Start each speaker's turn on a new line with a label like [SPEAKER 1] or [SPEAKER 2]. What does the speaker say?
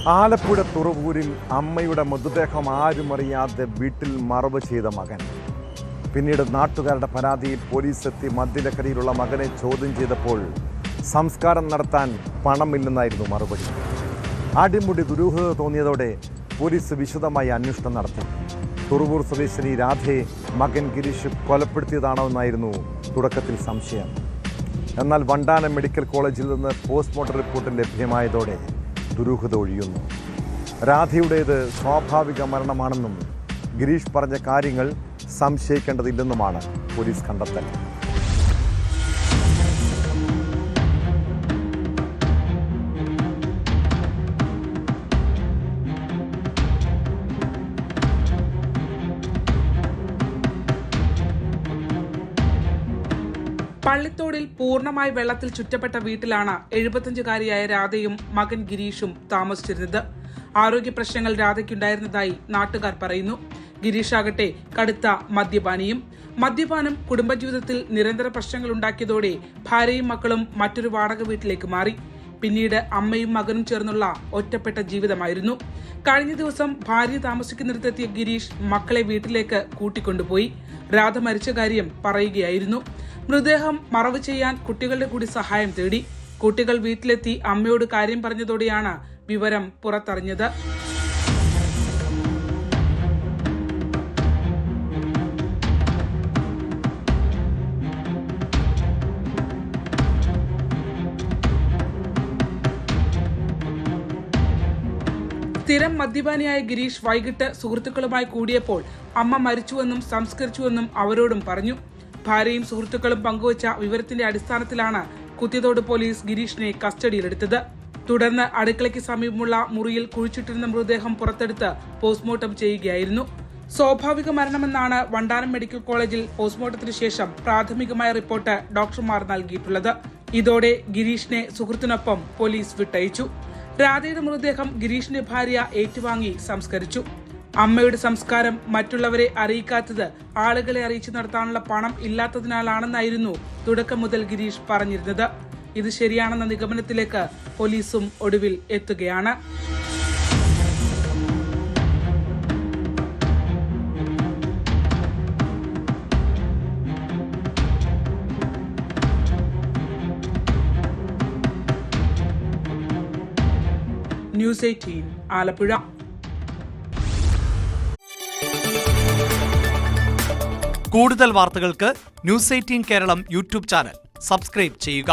[SPEAKER 1] ആലപ്പുഴ തുറവൂരിൽ അമ്മയുടെ മൃതദേഹം ആരുമറിയാതെ വീട്ടിൽ മറവ് ചെയ്ത മകൻ. പിന്നീട് നാട്ടുകാരുടെ പരാതിയിൽ പോലീസ് എത്തി മദ്യലഹരിയിലുള്ള മകനെ ചോദ്യം ചെയ്തപ്പോൾ സംസ്കാരം നടത്താൻ പണമില്ലെന്നായിരുന്നു മറുപടി. അടിമുടി ദുരൂഹത തോന്നിയതോടെ പോലീസ് വിശദമായി അന്വേഷണം നടത്തി. തുറവൂർ സ്വദേശിനി രാധയെ മകൻ ഗിരീഷ് കൊലപ്പെടുത്തിയതാണോ എന്നായിരുന്നു തുടക്കത്തിൽ സംശയം. എന്നാൽ വണ്ടാനം മെഡിക്കൽ കോളേജിൽ നിന്ന് പോസ്റ്റ്മോർട്ടം റിപ്പോർട്ട് ലഭ്യമായതോടെ ദുരൂഹത ഒഴിയുന്നു. രാധയുടേത് സ്വാഭാവിക മരണമാണെന്നും ഗിരീഷ് പറഞ്ഞ കാര്യങ്ങൾ സംശയിക്കേണ്ടതില്ലെന്നുമാണ് പോലീസ് കണ്ടെത്തൽ.
[SPEAKER 2] പള്ളിത്തോടിൽ പൂർണ്ണമായി വെള്ളത്തിൽ ചുറ്റപ്പെട്ട വീട്ടിലാണ് 75-കാരിയായ രാധയും മകൻ ഗിരീഷും താമസിച്ചിരുന്നത്. ആരോഗ്യ പ്രശ്നങ്ങൾ രാധയ്ക്കുണ്ടായിരുന്നതായി നാട്ടുകാർ പറയുന്നു. ഗിരീഷ് ആകട്ടെ കടുത്ത മദ്യപാനിയും. മദ്യപാനം കുടുംബജീവിതത്തിൽ നിരന്തര പ്രശ്നങ്ങൾ ഉണ്ടാക്കിയതോടെ ഭാര്യയും മക്കളും മറ്റൊരു വാടക വീട്ടിലേക്ക് മാറി. പിന്നീട് അമ്മയും മകനും ചേർന്നുള്ള ഒറ്റപ്പെട്ട ജീവിതമായിരുന്നു. കഴിഞ്ഞ ദിവസം ഭാര്യ താമസിക്കുന്നിടത്തെത്തിയ ഗിരീഷ് മക്കളെ വീട്ടിലേക്ക് കൂട്ടിക്കൊണ്ടുപോയി. രാധ മരിച്ച കാര്യം പറയുകയായിരുന്നു. മൃതദേഹം മറവ് ചെയ്യാൻ കുട്ടികളുടെ കൂടി സഹായം തേടി. കുട്ടികൾ വീട്ടിലെത്തി അമ്മയോട് കാര്യം പറഞ്ഞതോടെയാണ് വിവരം പുറത്തറിഞ്ഞത്. സ്ഥിരം മദ്യപാനിയായ ഗിരീഷ് വൈകിട്ട് സുഹൃത്തുക്കളുമായി കൂടിയപ്പോൾ അമ്മ മരിച്ചുവെന്നും സംസ്കരിച്ചുവെന്നും അവരോടും പറഞ്ഞു. ഭാര്യയും സുഹൃത്തുക്കളും പങ്കുവച്ച വിവരത്തിന്റെ അടിസ്ഥാനത്തിലാണ് കുത്തിയതോട് പോലീസ് ഗിരീഷിനെ കസ്റ്റഡിയിലെടുത്തത്. തുടർന്ന് അടുക്കളയ്ക്ക് സമീപമുള്ള മുറിയിൽ കുഴിച്ചിട്ടിരുന്ന മൃതദേഹം പുറത്തെടുത്ത് പോസ്റ്റ്മോർട്ടം ചെയ്യുകയായിരുന്നു. സ്വാഭാവിക മരണമെന്നാണ് വണ്ടാനം മെഡിക്കൽ കോളേജിൽ പോസ്റ്റ്മോർട്ടത്തിന് ശേഷം പ്രാഥമികമായ റിപ്പോർട്ട് ഡോക്ടർമാർ നൽകിയിട്ടുള്ളത്. ഇതോടെ ഗിരീഷിനെ സുഹൃത്തിനൊപ്പം പോലീസ് വിട്ടയച്ചു. രാധയുടെ മൃതദേഹം ഗിരീഷിന്റെ ഭാര്യ ഏറ്റുവാങ്ങി സംസ്കരിച്ചു. അമ്മയുടെ സംസ്കാരം മറ്റുള്ളവരെ അറിയിക്കാത്തത് ആളുകളെ അറിയിച്ചു നടത്താനുള്ള പണം ഇല്ലാത്തതിനാലാണെന്നായിരുന്നു തുടക്കം മുതൽ ഗിരീഷ് പറഞ്ഞിരുന്നത്. ഇത് ശരിയാണെന്ന നിഗമനത്തിലേക്ക് പോലീസും ഒടുവിൽ എത്തുകയാണ്. ന്യൂസ് 18 ആലപ്പുഴ.
[SPEAKER 3] കൂടുതൽ വാർത്തകൾക്ക് News 18 Keralam YouTube channel subscribe ചെയ്യുക.